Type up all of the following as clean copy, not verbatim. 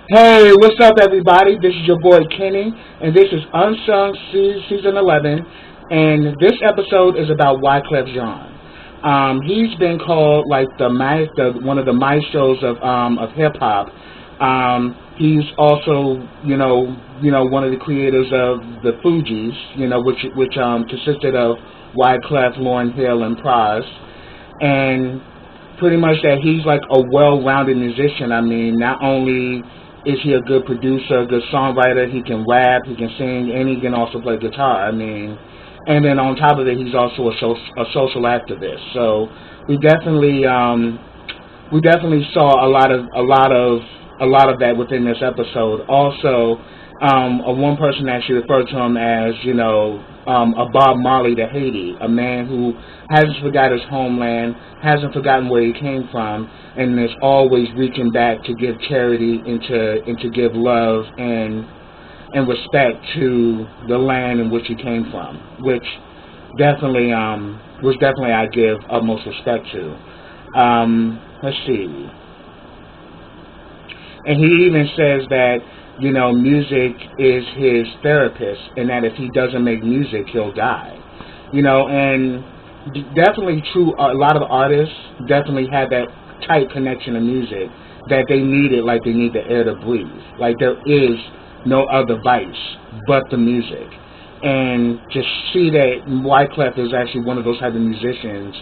Hey, what's up, everybody? This is your boy Kenny, and this is Unsung Season 11, and this episode is about Wyclef Jean. He's been called like one of the maestros of hip hop. He's also, one of the creators of the Fugees, which consisted of Wyclef, Lauryn Hill, and Pras, and pretty much that he's like a well-rounded musician. I mean, not only is he a good producer, a good songwriter, he can rap, he can sing, and he can also play guitar. I mean, and then on top of it, he's also a social activist. So we definitely saw a lot of that within this episode. Also, one person actually referred to him as, a Bob Marley to Haiti, a man who hasn't forgotten his homeland, hasn't forgotten where he came from, and is always reaching back to give charity and to give love and respect to the land in which he came from, which definitely I give utmost respect to. Let's see. And he even says that, music is his therapist, and that if he doesn't make music, he'll die. And definitely true, a lot of artists definitely have that tight connection to music that they need it like they need the air to breathe. Like there is no other vice but the music. And to see that Wyclef is actually one of those type of musicians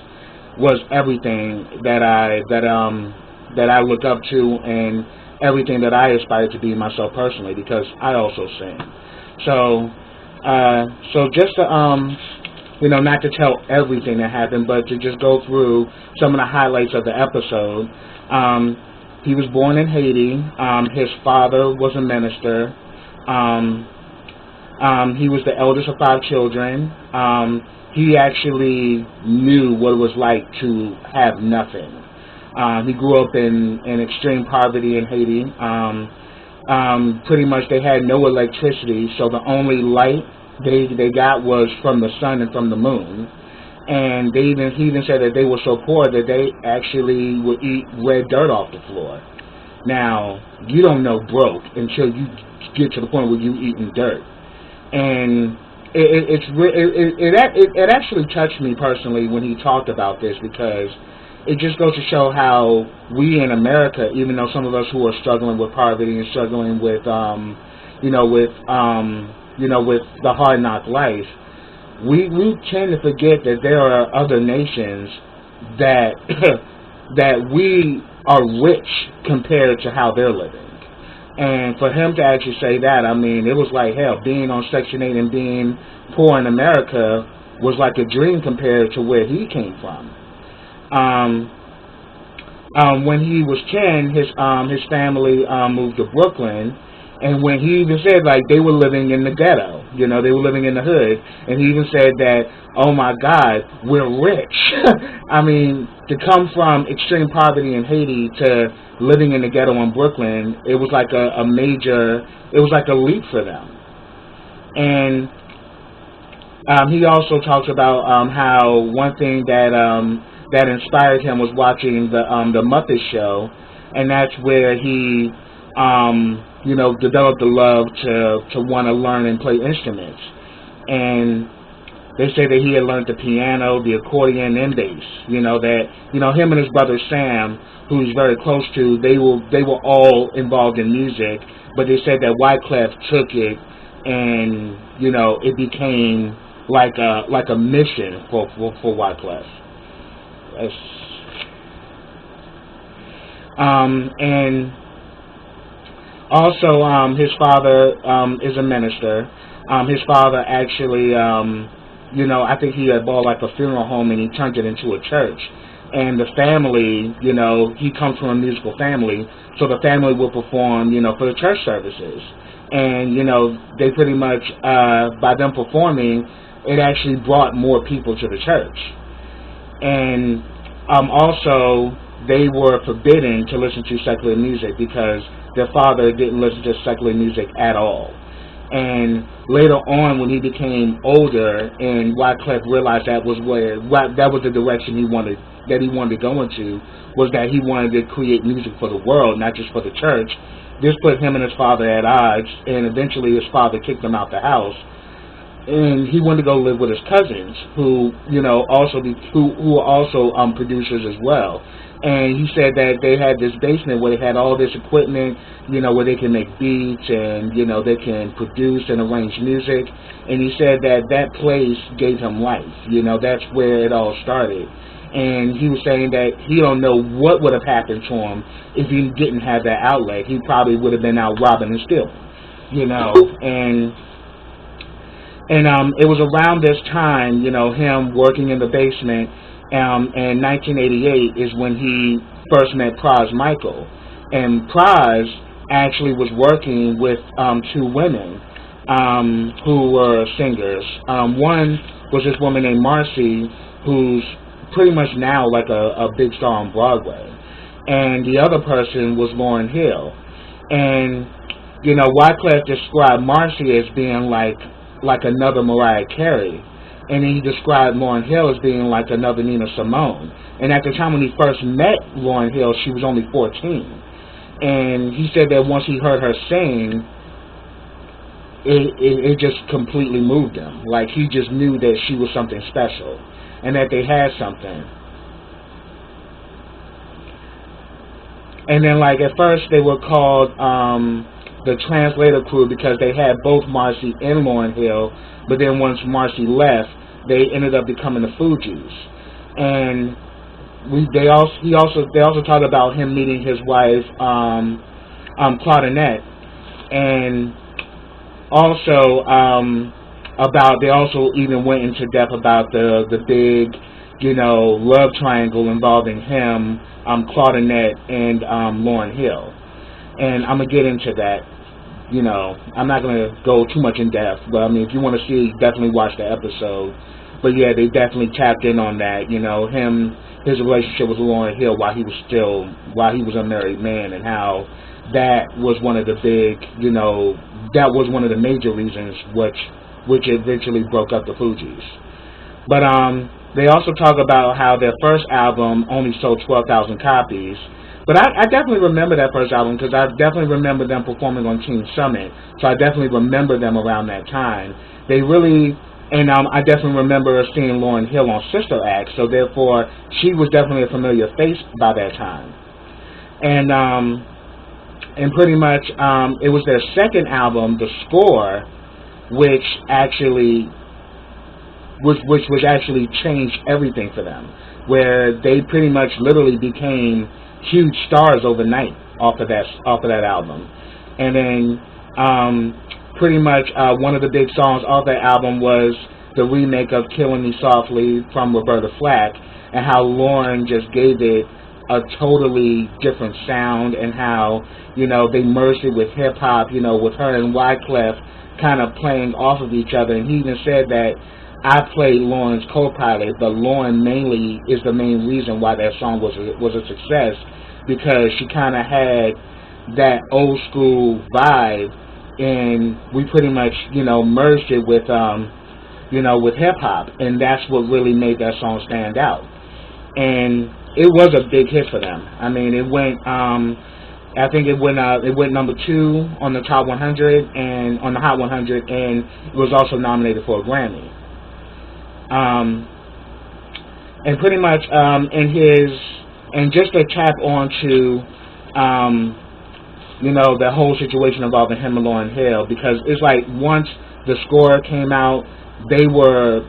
was everything that I look up to, and everything that I aspire to be myself personally, because I also sing. So just to not to tell everything that happened, but to just go through some of the highlights of the episode. He was born in Haiti. His father was a minister. He was the eldest of 5 children. He actually knew what it was like to have nothing. He grew up in extreme poverty in Haiti. Pretty much they had no electricity, so the only light they got was from the sun and from the moon. And he even said that they were so poor that they actually would eat red dirt off the floor. Now, you don't know broke until you get to the point where you eating dirt. And it actually touched me personally when he talked about this, because it just goes to show how we in America, even though some of us who are struggling with poverty and struggling with with the hard knock life, we tend to forget that there are other nations that that we are rich compared to how they're living. And for him to actually say that, I mean, it was like hell. Being on Section 8 and being poor in America was like a dream compared to where he came from. When he was 10, his family moved to Brooklyn, and when he even said like they were living in the ghetto, they were living in the hood, and he even said that, oh my God, we're rich. I mean, to come from extreme poverty in Haiti to living in the ghetto in Brooklyn, it was like a leap for them. And he also talks about how one thing that inspired him was watching the Muppet Show, and that's where he developed the love to want to learn and play instruments. And they say that he had learned the piano, the accordion, and bass. Him and his brother Sam, who he's very close to, they were all involved in music, but they said that Wyclef took it, and it became like a mission for Wyclef. And also his father is a minister. His father actually, I think he had bought like a funeral home and he turned it into a church. And the family, he comes from a musical family, so the family will perform, for the church services. And, they pretty much, by them performing, it actually brought more people to the church. And also, they were forbidden to listen to secular music because their father didn't listen to secular music at all. And later on, when he became older, and Wyclef realized that was the direction he wanted to go into, was that he wanted to create music for the world, not just for the church. this put him and his father at odds, and eventually his father kicked him out the house, and he wanted to go live with his cousins, who who are also producers as well. And he said that they had this basement where they had all this equipment, where they can make beats and they can produce and arrange music. And he said that that place gave him life. That's where it all started. And he was saying that he don't know what would have happened to him if he didn't have that outlet. He probably would have been out robbing and stealing, And it was around this time, him working in the basement, and 1988 is when he first met Praz Michael. And Praz actually was working with two women who were singers. One was this woman named Marcy, who's pretty much now like a big star on Broadway. And the other person was Lauryn Hill. And, Wyclef described Marcy as being like another Mariah Carey. And he described Lauryn Hill as being like another Nina Simone. And at the time when he first met Lauryn Hill, she was only 14. And he said that once he heard her sing, it just completely moved him. Like, he just knew that she was something special and that they had something. And then, like, at first they were called the Translator Crew because they had both Marcy and Lauryn Hill, but then once Marcy left, they ended up becoming the Fugees. And they also talked about him meeting his wife, Claudinette, and also they also even went into depth about the big, love triangle involving him, Claudinette, and Lauryn Hill. And I'm gonna get into that. I'm not going to go too much in depth, but I mean, if you want to see, definitely watch the episode. But yeah, they definitely tapped in on that. His relationship with Lauryn Hill while he was a married man, and how that was one of the big, that was one of the major reasons which eventually broke up the Fugees. But they also talk about how their first album only sold 12,000 copies. But I definitely remember that first album because I definitely remember them performing on Teen Summit. So I definitely remember them around that time. They really, and I definitely remember seeing Lauryn Hill on Sister Act. So therefore, she was definitely a familiar face by that time. And pretty much, it was their second album, The Score, which actually changed everything for them, where they pretty much literally became huge stars overnight off of that album. And then pretty much one of the big songs off that album was the remake of Killing Me Softly from Roberta Flack, and how Lauryn just gave it a totally different sound, and how they merged it with hip hop, with her and Wyclef kind of playing off of each other. And he even said that I played Lauryn's co-pilot, but Lauryn mainly is the main reason why that song was a success, because she kind of had that old school vibe, and we pretty much merged it with with hip hop, and that's what really made that song stand out. And it was a big hit for them. I mean, it went I think it went number 2 on the Top 100 and on the Hot 100, and it was also nominated for a Grammy. And pretty much and just to tap onto the whole situation involving him and Lauryn Hill, because it's like once The Score came out, they were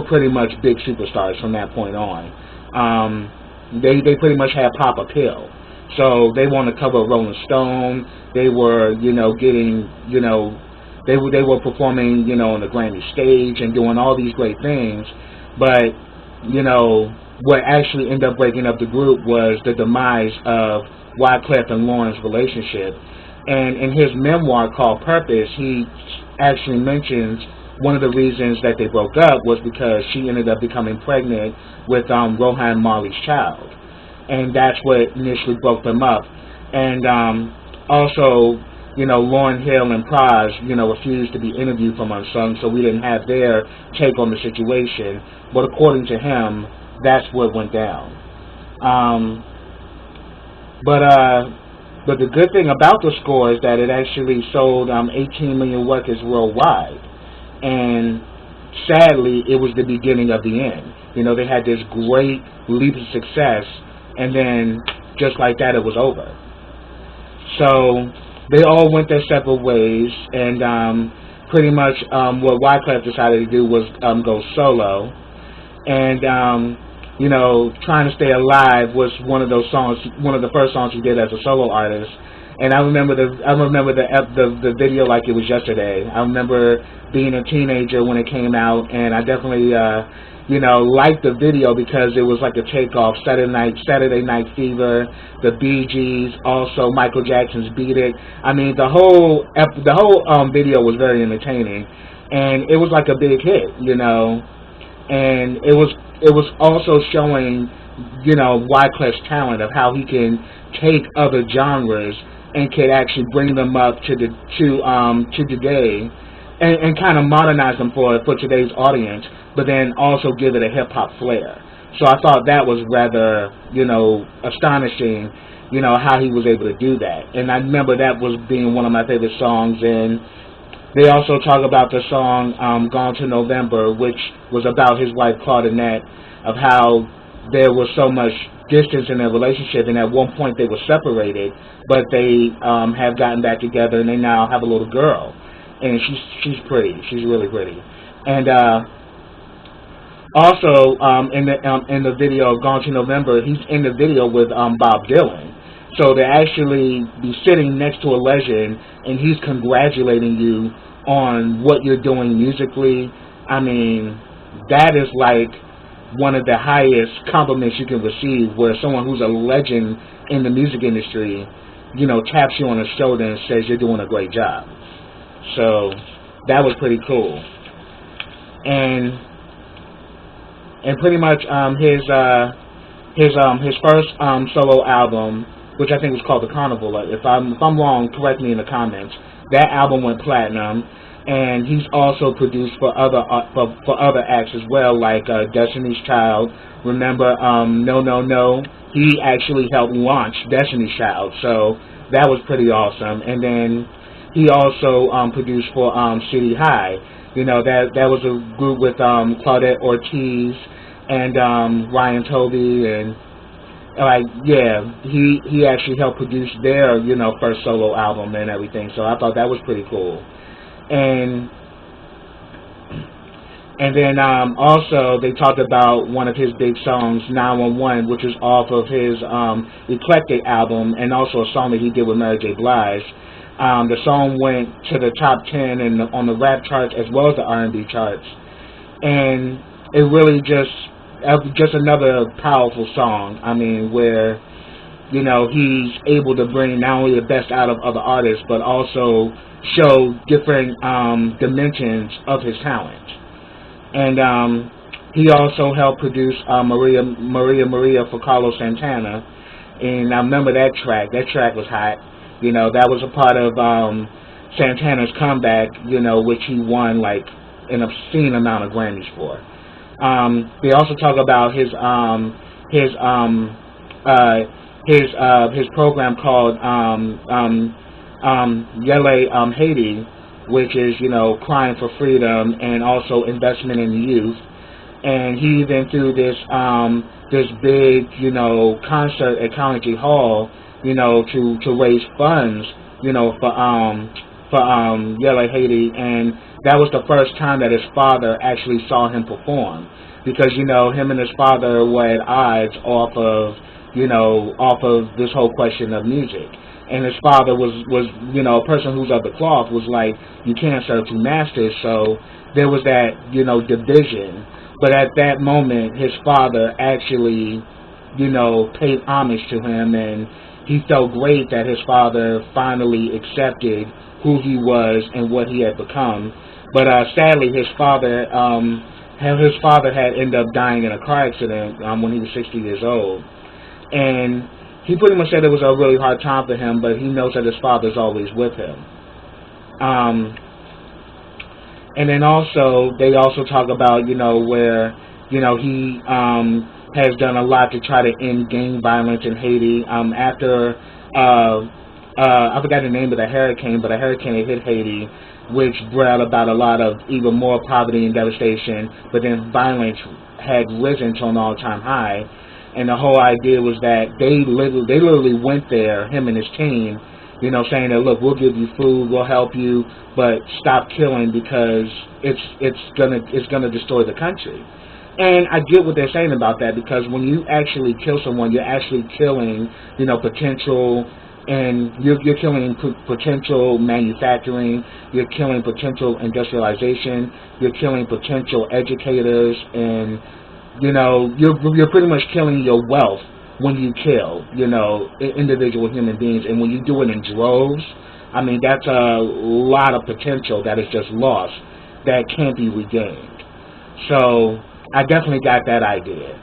pretty much big superstars from that point on. They pretty much had pop appeal. So they won the cover of Rolling Stone. They were, getting, they were performing, on the Grammy stage and doing all these great things. But, what actually ended up breaking up the group was the demise of Wyclef and Lauryn's relationship. And in his memoir called Purpose, he actually mentions one of the reasons that they broke up was because she ended up becoming pregnant with Rohan Marley's child. And that's what initially broke them up. And also, Lauryn Hill and Praz, refused to be interviewed from Unsung, so we didn't have their take on the situation. But according to him, that's what went down. But the good thing about the score is that it actually sold 18 million records worldwide. And sadly, it was the beginning of the end. You know, they had this great leap of success, and then just like that, it was over. So they all went their separate ways, and pretty much what Wyclef decided to do was go solo. And you know, Trying to Stay Alive was one of those songs, one of the first songs he did as a solo artist. And I remember the video like it was yesterday. I remember being a teenager when it came out, and I definitely you know, liked the video because it was like a takeoff. Saturday Night Fever, the Bee Gees, also Michael Jackson's Beat It. I mean, the whole video was very entertaining, and it was like a big hit, you know. And it was also showing, you know, Wyclef's talent of how he can take other genres and can actually bring them up to today, and kind of modernize them for today's audience, but then also give it a hip hop flair. So I thought that was rather, you know, astonishing, you know, how he was able to do that. And I remember that was being one of my favorite songs. And they also talk about the song Gone to November, which was about his wife Claudinette, of how there was so much distance in their relationship, and at one point they were separated, but they have gotten back together, and they now have a little girl, and she's pretty. She's really pretty. And also in the video of Gone to November, he's in the video with Bob Dylan. So to actually be sitting next to a legend and he's congratulating you on what you're doing musically, I mean, that is like one of the highest compliments you can receive, where someone who's a legend in the music industry, you know, taps you on the shoulder and says you're doing a great job. So that was pretty cool. And pretty much his first solo album, which I think was called The Carnival. If I'm wrong, correct me in the comments. That album went platinum, and he's also produced for other acts as well, like Destiny's Child. Remember, No No No? He actually helped launch Destiny's Child, so that was pretty awesome. And then he also produced for City High. You know, that was a group with Claudette Ortiz and Ryan Tovey, and like, yeah, he actually helped produce their, you know, first solo album and everything. So I thought that was pretty cool. And then also they talked about one of his big songs, 911, which is off of his Eclectic album, and also a song that he did with Mary J. Blige. The song went to the top 10 on the rap charts as well as the R&B charts, and it really just another powerful song. I mean, where, you know, he's able to bring not only the best out of other artists, but also show different dimensions of his talent. And he also helped produce Maria Maria for Carlos Santana, and I remember that track. That track was hot. You know, that was a part of Santana's comeback, you know, which he won like an obscene amount of Grammys for. They also talk about his program called Yele Haiti, which is, you know, crying for freedom and also investment in the youth. And he even threw this big, you know, concert at Carnegie Hall, you know, to raise funds, you know, for Yele Haiti. And that was the first time that his father actually saw him perform, because, you know, him and his father were at odds off of this whole question of music. And his father was you know, a person who's of the cloth, was like, you can't serve two masters. So there was that, you know, division. But at that moment, his father actually, you know, paid homage to him, and he felt great that his father finally accepted who he was and what he had become. But sadly, his father had ended up dying in a car accident when he was 60 years old. And he pretty much said it was a really hard time for him, but he knows that his father's always with him. And then also, they also talk about, you know, where, you know, he has done a lot to try to end gang violence in Haiti. After I forgot the name of the hurricane, but a hurricane hit Haiti, which brought about a lot of even more poverty and devastation, but then violence had risen to an all-time high. And the whole idea was that they literally went there, him and his team, saying that, look, we'll give you food, we'll help you, but stop killing because it's gonna destroy the country. And I get what they're saying about that, because when you actually kill someone, you're actually killing, potential, and you're killing potential manufacturing, you're killing potential industrialization, you're killing potential educators, and you're pretty much killing your wealth when you kill, individual human beings. And when you do it in droves, I mean, that's a lot of potential that is just lost, that can't be regained. So I definitely got that idea.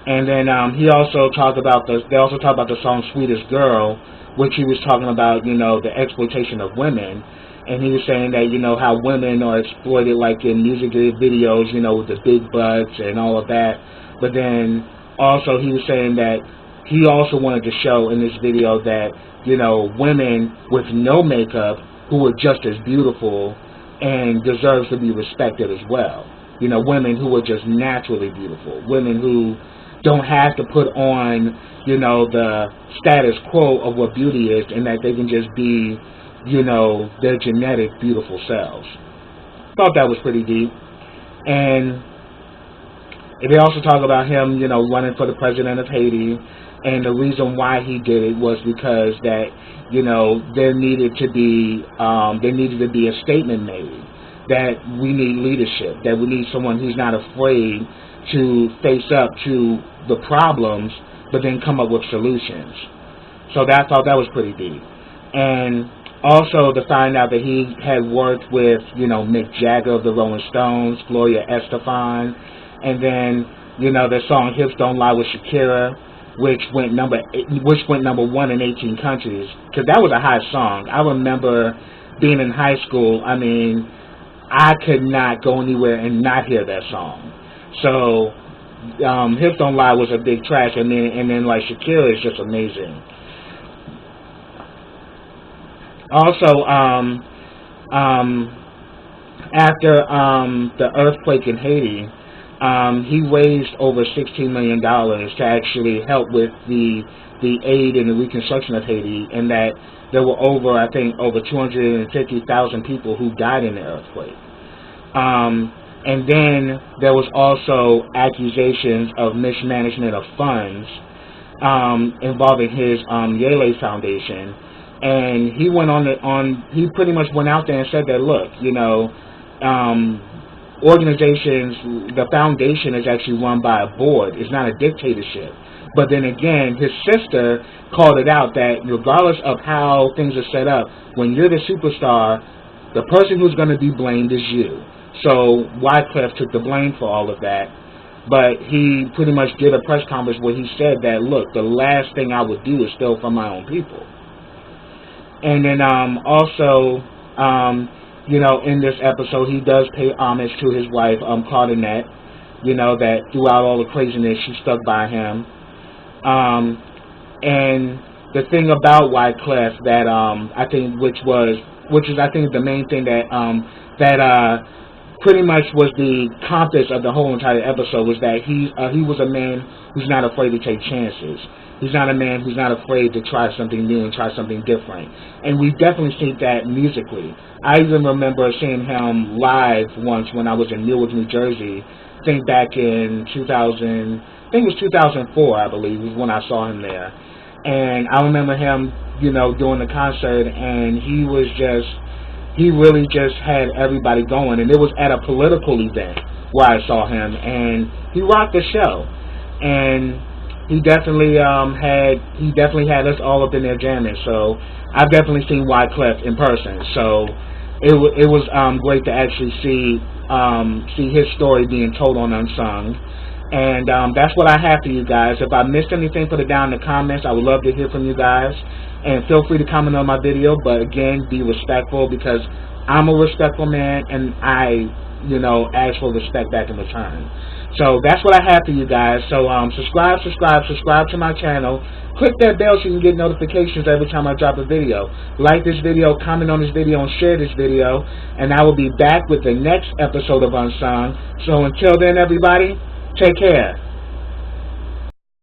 And then they also talked about the song Sweetest Girl, which he was talking about, the exploitation of women. And he was saying that, how women are exploited, like in music videos, with the big butts and all of that. But then also he was saying that he also wanted to show in this video that, women with no makeup who are just as beautiful and deserves to be respected as well. Women who are just naturally beautiful. Women who don't have to put on, the status quo of what beauty is, and that they can just be, their genetic beautiful selves. Thought that was pretty deep. And they also talk about him, running for the president of Haiti, and the reason why he did it was because that, there needed to be a statement made that we need leadership, that we need someone who's not afraid to face up to the problems, but then come up with solutions. So I thought that was pretty deep. And also to find out that he had worked with, Mick Jagger of the Rolling Stones, Gloria Estefan, and then, their song Hips Don't Lie with Shakira, which went number 1 in 18 countries, because that was a high song. I remember being in high school, I mean, I could not go anywhere and not hear that song. So Hips Don't Lie was a big track, and then like Shakira is just amazing. Also, after the earthquake in Haiti, he raised over $16 million to actually help with the aid and the reconstruction of Haiti, and that there were over 250,000 people who died in the earthquake. And then there was also accusations of mismanagement of funds involving his Yale Foundation. And he went he pretty much went out there and said that, look, organizations, the foundation is actually run by a board. It's not a dictatorship. But then again, his sister called it out that regardless of how things are set up, when you're the superstar, the person who's going to be blamed is you. So Wyclef took the blame for all of that. But he pretty much did a press conference where he said that, look, the last thing I would do is steal from my own people. And then also, in this episode, he does pay homage to his wife, Claudinette, that throughout all the craziness, she stuck by him. And the thing about Wyclef that I think, which is I think the main thing that pretty much was the compass of the whole entire episode, was that he was a man who's not afraid to take chances. He's not a man who's not afraid to try something new and try something different. And we definitely see that musically. I even remember seeing him live once when I was in Newark, New Jersey. I think back in 2004, I believe, was when I saw him there. And I remember him, doing the concert, and he really just had everybody going. And it was at a political event where I saw him, and he rocked the show. And he definitely had us all up in there jamming. So I've definitely seen Wyclef in person. So it was great to actually see his story being told on Unsung. And that's what I have for you guys. If I missed anything, put it down in the comments. I would love to hear from you guys. And feel free to comment on my video. But again, be respectful, because I'm a respectful man, and I you know, ask for respect back in return. So that's what I have for you guys. So subscribe to my channel. Click that bell so you can get notifications every time I drop a video. Like this video, comment on this video, and share this video. And I will be back with the next episode of Unsung. So until then, everybody, take care.